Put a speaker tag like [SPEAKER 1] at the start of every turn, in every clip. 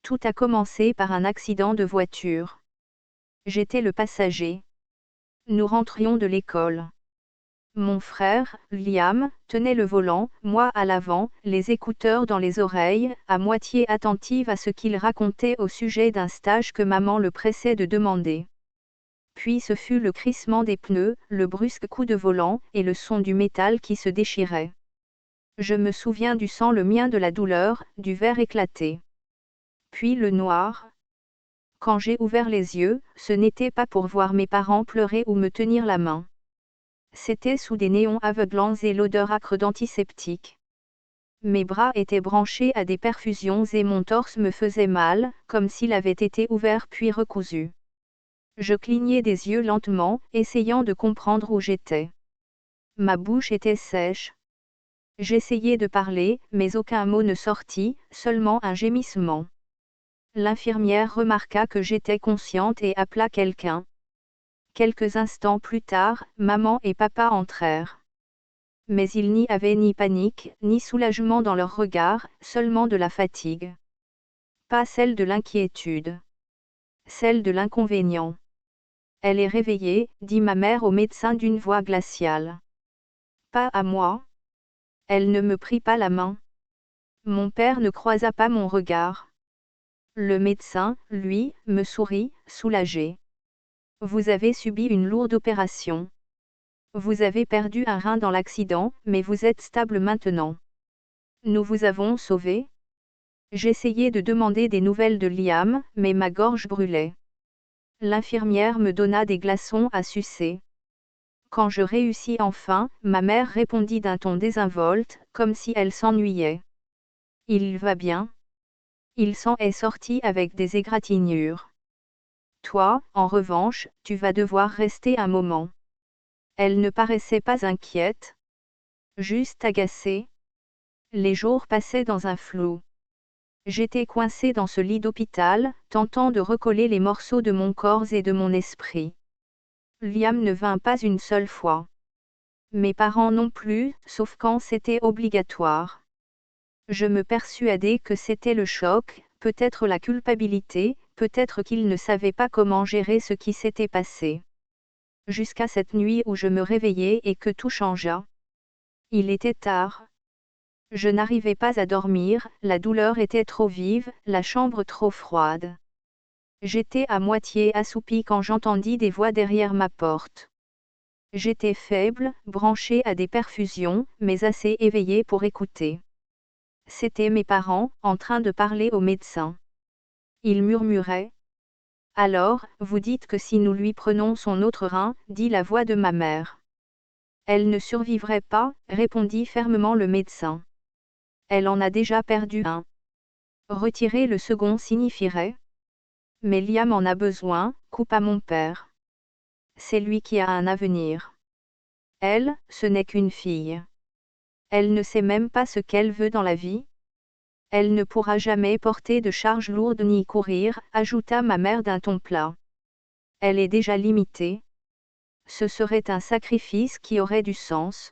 [SPEAKER 1] Tout a commencé par un accident de voiture. J'étais le passager. Nous rentrions de l'école. Mon frère, Liam, tenait le volant, moi à l'avant, les écouteurs dans les oreilles, à moitié attentive à ce qu'il racontait au sujet d'un stage que maman le pressait de demander. Puis ce fut le crissement des pneus, le brusque coup de volant, et le son du métal qui se déchirait. Je me souviens du sang, le mien de la douleur, du verre éclaté. Puis le noir. Quand j'ai ouvert les yeux, ce n'était pas pour voir mes parents pleurer ou me tenir la main. C'était sous des néons aveuglants et l'odeur âcre d'antiseptique. Mes bras étaient branchés à des perfusions et mon torse me faisait mal, comme s'il avait été ouvert puis recousu. Je clignais des yeux lentement, essayant de comprendre où j'étais. Ma bouche était sèche. J'essayais de parler, mais aucun mot ne sortit, seulement un gémissement. L'infirmière remarqua que j'étais consciente et appela quelqu'un. Quelques instants plus tard, maman et papa entrèrent. Mais il n'y avait ni panique, ni soulagement dans leurs regards, seulement de la fatigue. Pas celle de l'inquiétude. Celle de l'inconvénient. Elle est réveillée, dit ma mère au médecin d'une voix glaciale. Pas à moi. Elle ne me prit pas la main. Mon père ne croisa pas mon regard. Le médecin, lui, me sourit, soulagé. Vous avez subi une lourde opération. Vous avez perdu un rein dans l'accident, mais vous êtes stable maintenant. Nous vous avons sauvé. J'essayais de demander des nouvelles de Liam, mais ma gorge brûlait. L'infirmière me donna des glaçons à sucer. Quand je réussis enfin, ma mère répondit d'un ton désinvolte, comme si elle s'ennuyait. Il va bien. Il s'en est sorti avec des égratignures. Toi, en revanche, tu vas devoir rester un moment. Elle ne paraissait pas inquiète. Juste agacée. Les jours passaient dans un flou. J'étais coincée dans ce lit d'hôpital, tentant de recoller les morceaux de mon corps et de mon esprit. Liam ne vint pas une seule fois. Mes parents non plus, sauf quand c'était obligatoire. Je me persuadais que c'était le choc, peut-être la culpabilité, peut-être qu'ils ne savaient pas comment gérer ce qui s'était passé. Jusqu'à cette nuit où je me réveillai et que tout changea. Il était tard. Je n'arrivais pas à dormir, la douleur était trop vive, la chambre trop froide. J'étais à moitié assoupie quand j'entendis des voix derrière ma porte. J'étais faible, branchée à des perfusions, mais assez éveillée pour écouter. C'étaient mes parents, en train de parler au médecin. Ils murmuraient. Alors, vous dites que si nous lui prenons son autre rein, dit la voix de ma mère. Elle ne survivrait pas, répondit fermement le médecin. Elle en a déjà perdu un. Retirer le second signifierait. Mais Liam en a besoin, coupa mon père. C'est lui qui a un avenir. Elle, ce n'est qu'une fille. Elle ne sait même pas ce qu'elle veut dans la vie. Elle ne pourra jamais porter de charges lourdes ni courir, ajouta ma mère d'un ton plat. Elle est déjà limitée. Ce serait un sacrifice qui aurait du sens.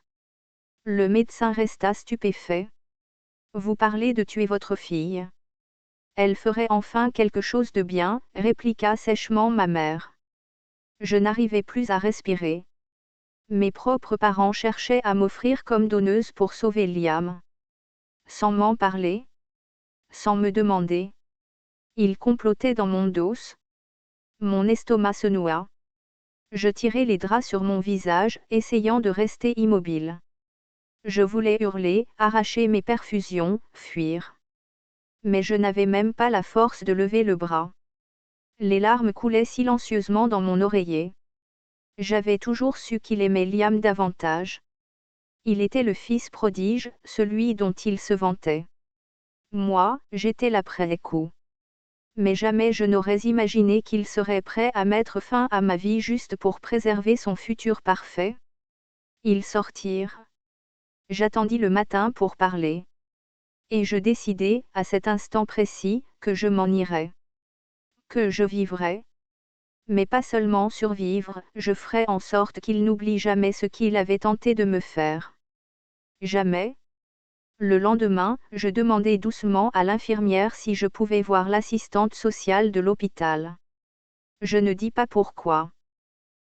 [SPEAKER 1] Le médecin resta stupéfait. Vous parlez de tuer votre fille. Elle ferait enfin quelque chose de bien, répliqua sèchement ma mère. Je n'arrivais plus à respirer. Mes propres parents cherchaient à m'offrir comme donneuse pour sauver Liam. Sans m'en parler. Sans me demander. Ils complotaient dans mon dos. Mon estomac se noua. Je tirai les draps sur mon visage, essayant de rester immobile. Je voulais hurler, arracher mes perfusions, fuir. Mais je n'avais même pas la force de lever le bras. Les larmes coulaient silencieusement dans mon oreiller. J'avais toujours su qu'il aimait Liam davantage. Il était le fils prodige, celui dont il se vantait. Moi, j'étais l'après-coup. Mais jamais je n'aurais imaginé qu'il serait prêt à mettre fin à ma vie juste pour préserver son futur parfait. Ils sortirent. J'attendis le matin pour parler. Et je décidai, à cet instant précis, que je m'en irais. Que je vivrais. Mais pas seulement survivre, je ferais en sorte qu'il n'oublie jamais ce qu'il avait tenté de me faire. Jamais. Le lendemain, je demandai doucement à l'infirmière si je pouvais voir l'assistante sociale de l'hôpital. Je ne dis pas pourquoi.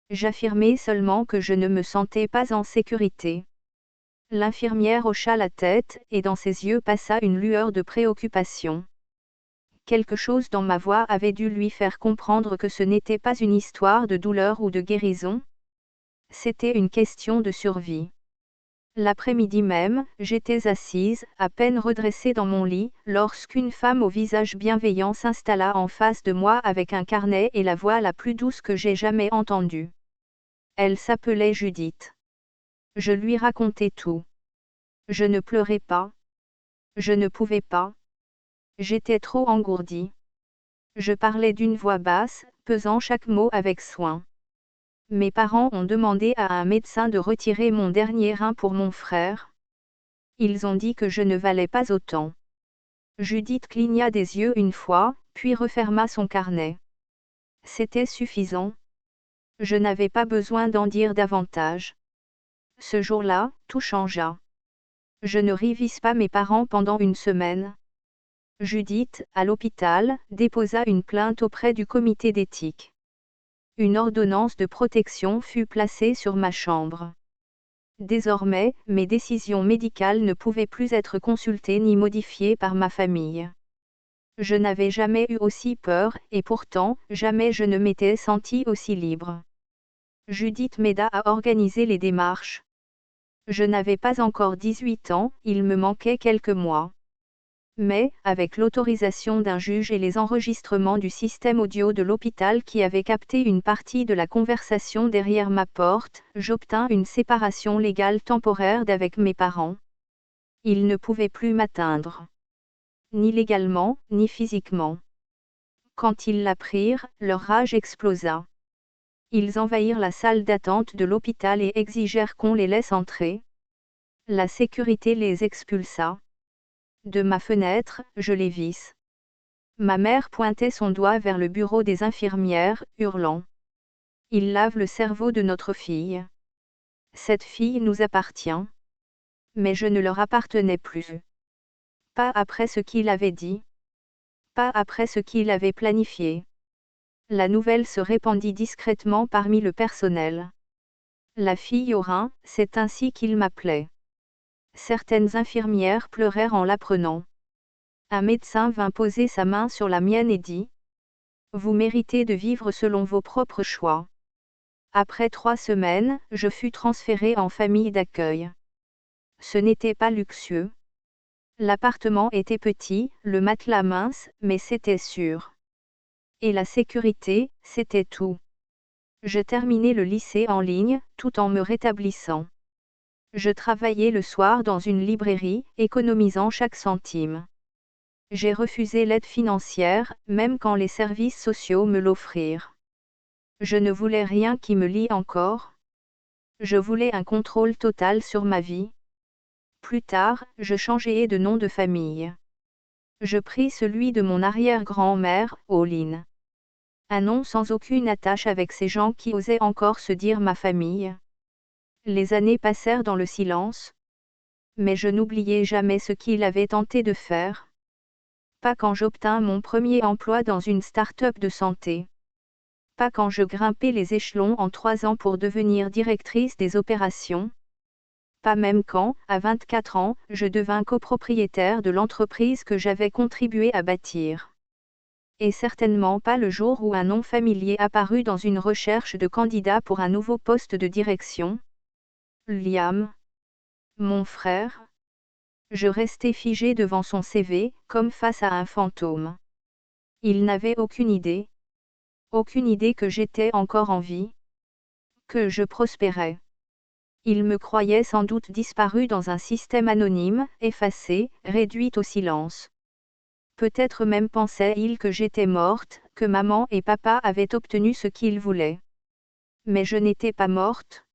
[SPEAKER 1] J'affirmai seulement que je ne me sentais pas en sécurité. L'infirmière hocha la tête, et dans ses yeux passa une lueur de préoccupation. Quelque chose dans ma voix avait dû lui faire comprendre que ce n'était pas une histoire de douleur ou de guérison. C'était une question de survie. L'après-midi même, j'étais assise, à peine redressée dans mon lit, lorsqu'une femme au visage bienveillant s'installa en face de moi avec un carnet et la voix la plus douce que j'ai jamais entendue. Elle s'appelait Judith. Je lui racontai tout. Je ne pleurais pas. Je ne pouvais pas. J'étais trop engourdie. Je parlais d'une voix basse, pesant chaque mot avec soin. Mes parents ont demandé à un médecin de retirer mon dernier rein pour mon frère. Ils ont dit que je ne valais pas autant. Judith cligna des yeux une fois, puis referma son carnet. C'était suffisant. Je n'avais pas besoin d'en dire davantage. Ce jour-là, tout changea. Je ne revis pas mes parents pendant une semaine. Judith, à l'hôpital, déposa une plainte auprès du comité d'éthique. Une ordonnance de protection fut placée sur ma chambre. Désormais, mes décisions médicales ne pouvaient plus être consultées ni modifiées par ma famille. Je n'avais jamais eu aussi peur, et pourtant, jamais je ne m'étais sentie aussi libre. Judith m'aida à organiser les démarches. Je n'avais pas encore 18 ans, il me manquait quelques mois. Mais, avec l'autorisation d'un juge et les enregistrements du système audio de l'hôpital qui avait capté une partie de la conversation derrière ma porte, j'obtins une séparation légale temporaire d'avec mes parents. Ils ne pouvaient plus m'atteindre. Ni légalement, ni physiquement. Quand ils l'apprirent, leur rage explosa. Ils envahirent la salle d'attente de l'hôpital et exigèrent qu'on les laisse entrer. La sécurité les expulsa. De ma fenêtre, je les vis. Ma mère pointait son doigt vers le bureau des infirmières, hurlant. Ils lavent le cerveau de notre fille. Cette fille nous appartient. Mais je ne leur appartenais plus. Pas après ce qu'il avait dit. Pas après ce qu'il avait planifié. La nouvelle se répandit discrètement parmi le personnel. La fille au rein, c'est ainsi qu'il m'appelait. Certaines infirmières pleurèrent en l'apprenant. Un médecin vint poser sa main sur la mienne et dit : Vous méritez de vivre selon vos propres choix. Après 3 semaines, je fus transférée en famille d'accueil. Ce n'était pas luxueux. L'appartement était petit, le matelas mince, mais c'était sûr. Et la sécurité, c'était tout. Je terminai le lycée en ligne, tout en me rétablissant. Je travaillais le soir dans une librairie, économisant chaque centime. J'ai refusé l'aide financière, même quand les services sociaux me l'offrirent. Je ne voulais rien qui me lie encore. Je voulais un contrôle total sur ma vie. Plus tard, je changeai de nom de famille. Je pris celui de mon arrière-grand-mère, Pauline. Un nom sans aucune attache avec ces gens qui osaient encore se dire ma famille. Les années passèrent dans le silence. Mais je n'oubliai jamais ce qu'il avait tenté de faire. Pas quand j'obtins mon premier emploi dans une start-up de santé. Pas quand je grimpais les échelons en 3 ans pour devenir directrice des opérations. Pas même quand, à 24 ans, je devins copropriétaire de l'entreprise que j'avais contribué à bâtir. Et certainement pas le jour où un nom familier apparut dans une recherche de candidats pour un nouveau poste de direction. Liam. Mon frère. Je restais figée devant son CV, comme face à un fantôme. Il n'avait aucune idée. Aucune idée que j'étais encore en vie. Que je prospérais. Il me croyait sans doute disparue dans un système anonyme, effacée, réduite au silence. Peut-être même pensait-il que j'étais morte, que maman et papa avaient obtenu ce qu'ils voulaient. Mais je n'étais pas morte.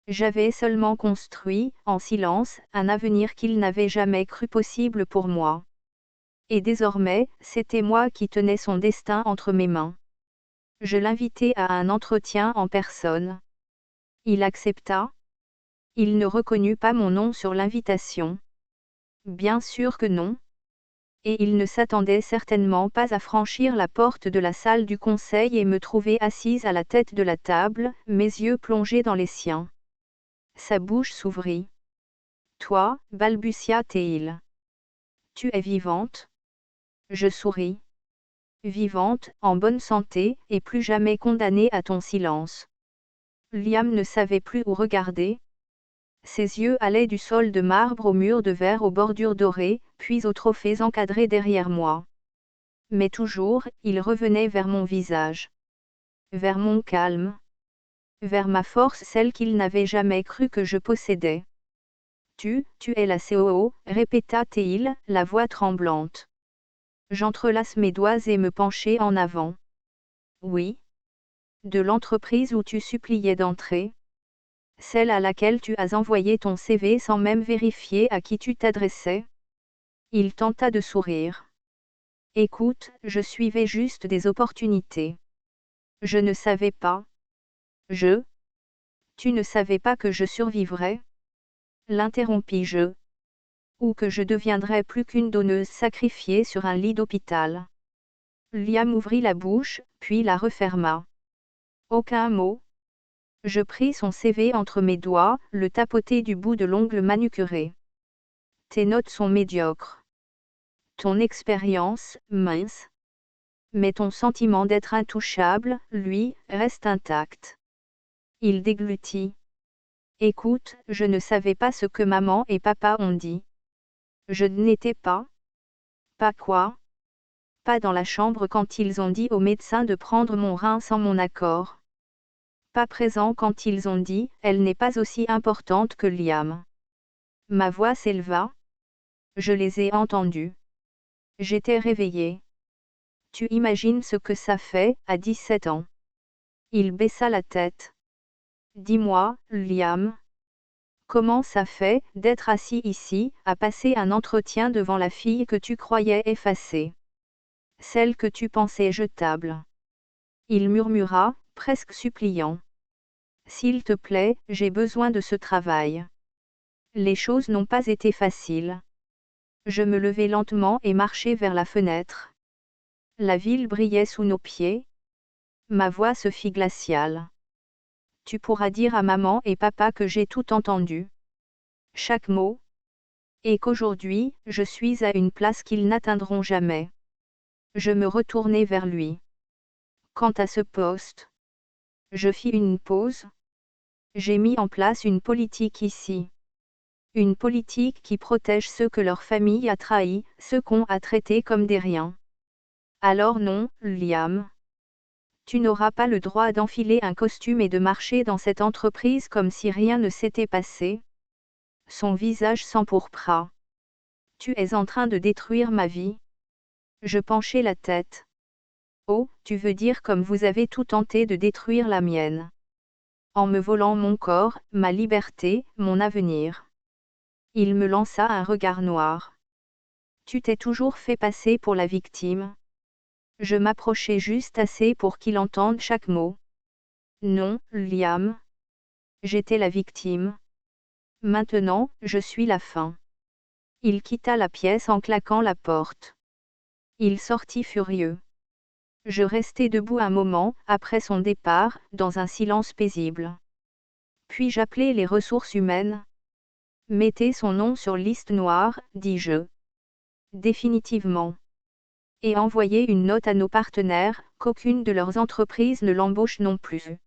[SPEAKER 1] J'avais seulement construit, en silence, un avenir qu'il n'avait jamais cru possible pour moi. Et désormais, c'était moi qui tenais son destin entre mes mains. Je l'invitai à un entretien en personne. Il accepta. Il ne reconnut pas mon nom sur l'invitation. Bien sûr que non. Et il ne s'attendait certainement pas à franchir la porte de la salle du conseil et me trouver assise à la tête de la table, mes yeux plongés dans les siens. Sa bouche s'ouvrit. Toi, balbutia Théil. Tu es vivante? Je souris. Vivante, en bonne santé, et plus jamais condamnée à ton silence. Liam ne savait plus où regarder. Ses yeux allaient du sol de marbre au mur de verre aux bordures dorées, puis aux trophées encadrés derrière moi. Mais toujours, il revenait vers mon visage. Vers mon calme. Vers ma force, celle qu'il n'avait jamais cru que je possédais. Tu es la COO, répéta Théil, la voix tremblante. J'entrelace mes doigts et me penchai en avant. Oui. De l'entreprise où tu suppliais d'entrer. Celle à laquelle tu as envoyé ton CV sans même vérifier à qui tu t'adressais. Il tenta de sourire. Écoute, je suivais juste des opportunités. Je ne savais pas. Tu ne savais pas que je survivrais? L'interrompis-je. Ou que je deviendrais plus qu'une donneuse sacrifiée sur un lit d'hôpital. Liam ouvrit la bouche, puis la referma. Aucun mot. Je pris son CV entre mes doigts, le tapotai du bout de l'ongle manucuré. Tes notes sont médiocres. Ton expérience, mince. Mais ton sentiment d'être intouchable, lui, reste intact. Il déglutit. Écoute, je ne savais pas ce que maman et papa ont dit. Je n'étais pas. Pas quoi? Pas dans la chambre quand ils ont dit au médecin de prendre mon rein sans mon accord. Pas présent quand ils ont dit, elle n'est pas aussi importante que Liam. Ma voix s'éleva. Je les ai entendus. J'étais réveillée. Tu imagines ce que ça fait, à 17 ans. Il baissa la tête. Dis-moi, Liam. Comment ça fait, d'être assis ici, à passer un entretien devant la fille que tu croyais effacée? Celle que tu pensais jetable. Il murmura, presque suppliant. S'il te plaît, j'ai besoin de ce travail. Les choses n'ont pas été faciles. Je me levai lentement et marchai vers la fenêtre. La ville brillait sous nos pieds. Ma voix se fit glaciale. Tu pourras dire à maman et papa que j'ai tout entendu. Chaque mot. Et qu'aujourd'hui, je suis à une place qu'ils n'atteindront jamais. Je me retournai vers lui. Quant à ce poste, je fis une pause. J'ai mis en place une politique ici. Une politique qui protège ceux que leur famille a trahis, ceux qu'on a traités comme des riens. Alors non, Liam. Tu n'auras pas le droit d'enfiler un costume et de marcher dans cette entreprise comme si rien ne s'était passé. Son visage s'empourpra. Tu es en train de détruire ma vie. Je penchai la tête. Oh, tu veux dire comme vous avez tout tenté de détruire la mienne. En me volant mon corps, ma liberté, mon avenir. Il me lança un regard noir. Tu t'es toujours fait passer pour la victime. Je m'approchai juste assez pour qu'il entende chaque mot. Non, Liam. J'étais la victime. Maintenant, je suis la fin. Il quitta la pièce en claquant la porte. Il sortit furieux. Je restai debout un moment, après son départ, dans un silence paisible. Puis j'appelai les ressources humaines. Mettez son nom sur liste noire, dis-je. Définitivement. Et envoyez une note à nos partenaires, qu'aucune de leurs entreprises ne l'embauche non plus.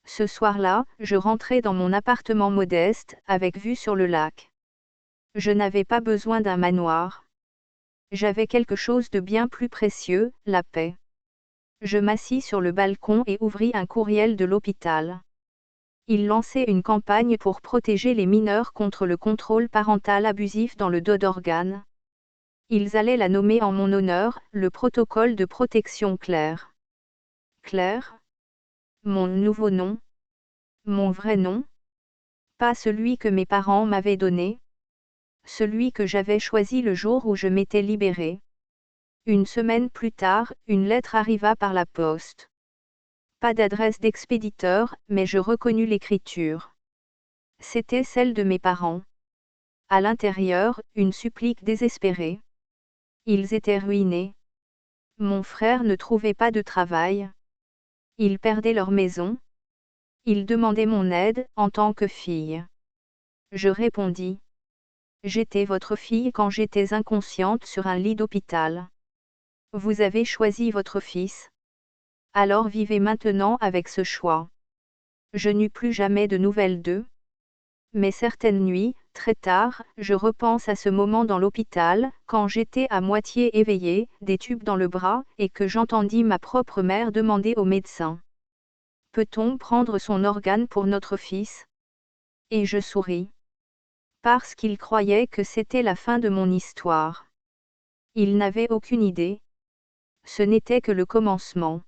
[SPEAKER 1] Ce soir-là, je rentrai dans mon appartement modeste, avec vue sur le lac. Je n'avais pas besoin d'un manoir. J'avais quelque chose de bien plus précieux, la paix. Je m'assis sur le balcon et ouvris un courriel de l'hôpital. Il lançait une campagne pour protéger les mineurs contre le contrôle parental abusif dans le dos d'organes. Ils allaient la nommer en mon honneur, le protocole de protection Claire. Claire? Mon nouveau nom? Mon vrai nom? Pas celui que mes parents m'avaient donné. Celui que j'avais choisi le jour où je m'étais libérée. Une semaine plus tard, une lettre arriva par la poste. Pas d'adresse d'expéditeur, mais je reconnus l'écriture. C'était celle de mes parents. À l'intérieur, une supplique désespérée. Ils étaient ruinés. Mon frère ne trouvait pas de travail. Ils perdaient leur maison. Ils demandaient mon aide, en tant que fille. Je répondis. J'étais votre fille quand j'étais inconsciente sur un lit d'hôpital. Vous avez choisi votre fils. Alors vivez maintenant avec ce choix. Je n'eus plus jamais de nouvelles d'eux. Mais certaines nuits, très tard, je repense à ce moment dans l'hôpital, quand j'étais à moitié éveillée, des tubes dans le bras, et que j'entendis ma propre mère demander au médecin. Peut-on prendre son organe pour notre fils? Et je souris. Parce qu'il croyait que c'était la fin de mon histoire. Il n'avait aucune idée. Ce n'était que le commencement.